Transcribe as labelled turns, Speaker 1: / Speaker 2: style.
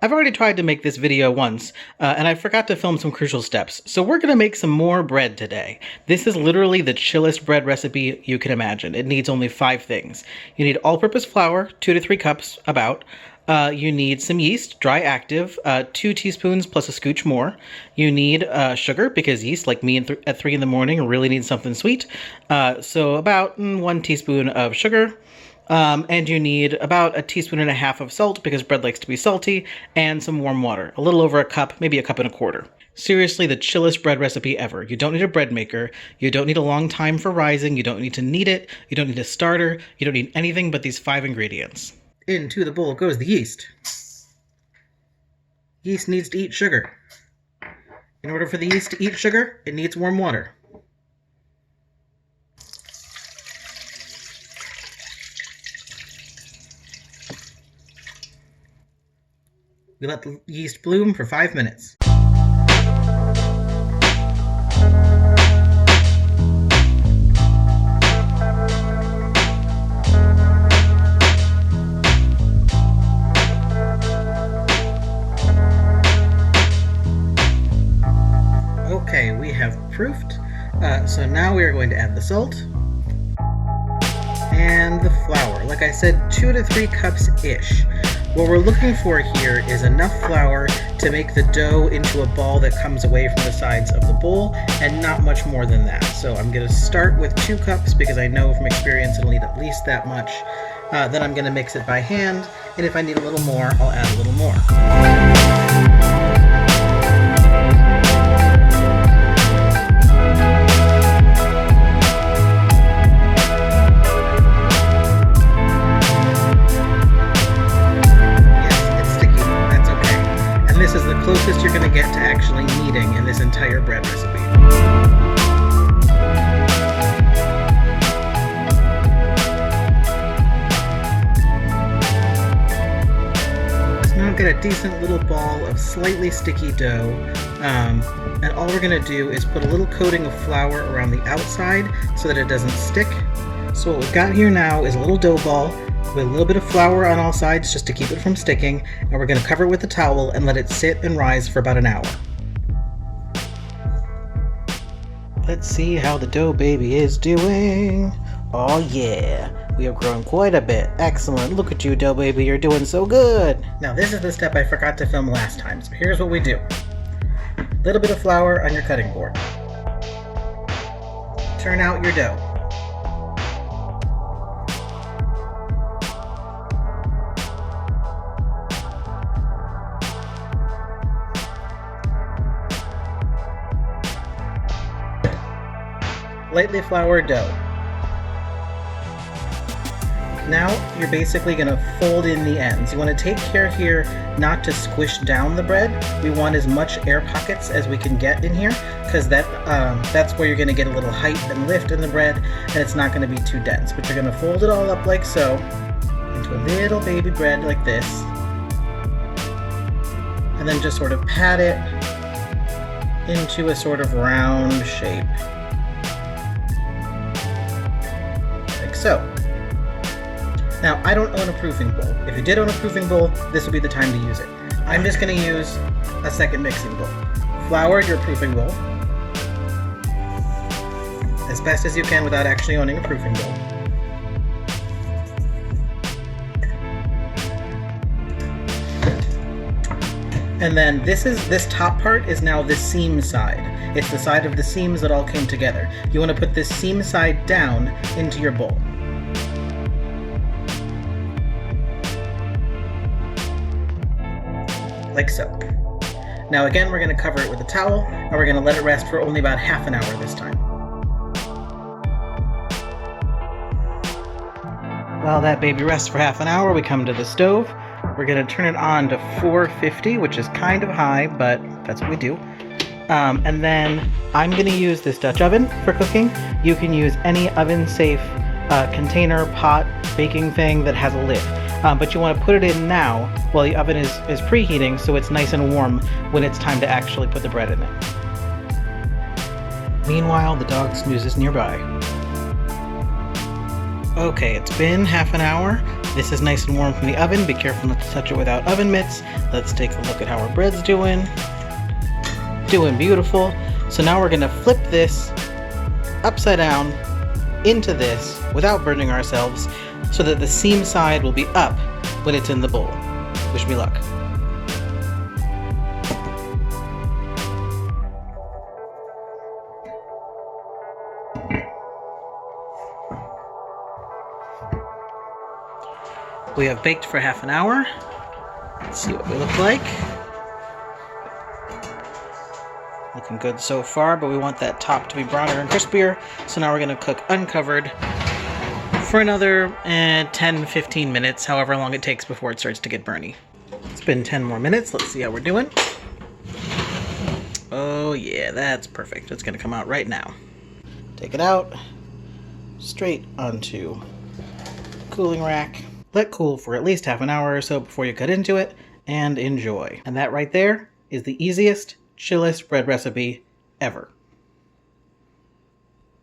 Speaker 1: I've already tried to make this video once, and I forgot to film some crucial steps, so we're going to make some more bread today. This is literally the chillest bread recipe you can imagine. It needs only 5 things. You need all-purpose flour, 2 to 3 cups, about. You need some yeast, dry active, 2 teaspoons plus a scooch more. You need sugar, because yeast, like me at 3 in the morning, really needs something sweet. So about 1 teaspoon of sugar. And you need about 1.5 teaspoons of salt, because bread likes to be salty, and some warm water. A little over a cup, maybe 1.25 cups. Seriously, the chillest bread recipe ever. You don't need a bread maker. You don't need a long time for rising. You don't need to knead it. You don't need a starter. You don't need anything but these 5 ingredients. Into the bowl goes the yeast. Yeast needs to eat sugar. In order for the yeast to eat sugar, it needs warm water. We let the yeast bloom for 5 minutes. Okay, we have proofed. So now we are going to add the salt and the flour. Like I said, 2 to 3 cups-ish. What we're looking for here is enough flour to make the dough into a ball that comes away from the sides of the bowl, and not much more than that. So I'm going to start with 2 cups because I know from experience it'll need at least that much. Then I'm going to mix it by hand, and if I need a little more, I'll add a little more. This is the closest you're going to get to actually kneading in this entire bread recipe. So now I've got a decent little ball of slightly sticky dough, and all we're going to do is put a little coating of flour around the outside so that it doesn't stick. So what we've got here now is a little dough ball with a little bit of flour on all sides just to keep it from sticking, and we're going to cover it with a towel and let it sit and rise for about an hour. Let's see how the dough baby is doing. Oh yeah, we have grown quite a bit. Excellent. Look at you, dough baby, you're doing so good. Now this is the step I forgot to film last time, so here's what we do. A little bit of flour on your cutting board. Turn out your dough. Lightly floured dough. Now you're basically going to fold in the ends. You want to take care here not to squish down the bread. We want as much air pockets as we can get in here, because that's where you're going to get a little height and lift in the bread, and it's not going to be too dense. But you're going to fold it all up like so, into a little baby bread like this, and then just sort of pat it into a sort of round shape. So, now I don't own a proofing bowl. If you did own a proofing bowl, this would be the time to use it. I'm just going to use a second mixing bowl. Flour your proofing bowl as best as you can without actually owning a proofing bowl. And then this top part is now the seam side. It's the side of the seams that all came together. You want to put this seam side down into your bowl. Like so. Now again, we're going to cover it with a towel, and we're going to let it rest for only about half an hour this time. While that baby rests for half an hour, we come to the stove. We're going to turn it on to 450, which is kind of high, but that's what we do. And then I'm going to use this Dutch oven for cooking. You can use any oven-safe container, pot, baking thing that has a lid. But you want to put it in now while the oven is preheating, so it's nice and warm when it's time to actually put the bread in it. Meanwhile, the dog snoozes nearby. Okay, it's been half an hour. This is nice and warm from the oven. Be careful not to touch it without oven mitts. Let's take a look at how our bread's doing. Doing beautiful. So now we're gonna flip this upside down into this without burning ourselves so that the seam side will be up when it's in the bowl. Wish me luck. We have baked for half an hour. Let's see what we look like. Looking good so far, but we want that top to be browner and crispier. So now we're gonna cook uncovered for another 10-15 minutes, however long it takes before it starts to get burny. It's been 10 more minutes. Let's see how we're doing. Oh yeah, that's perfect. It's gonna come out right now. Take it out, straight onto the cooling rack. Let cool for at least half an hour or so before you cut into it, and enjoy. And that right there is the easiest, chillest bread recipe ever.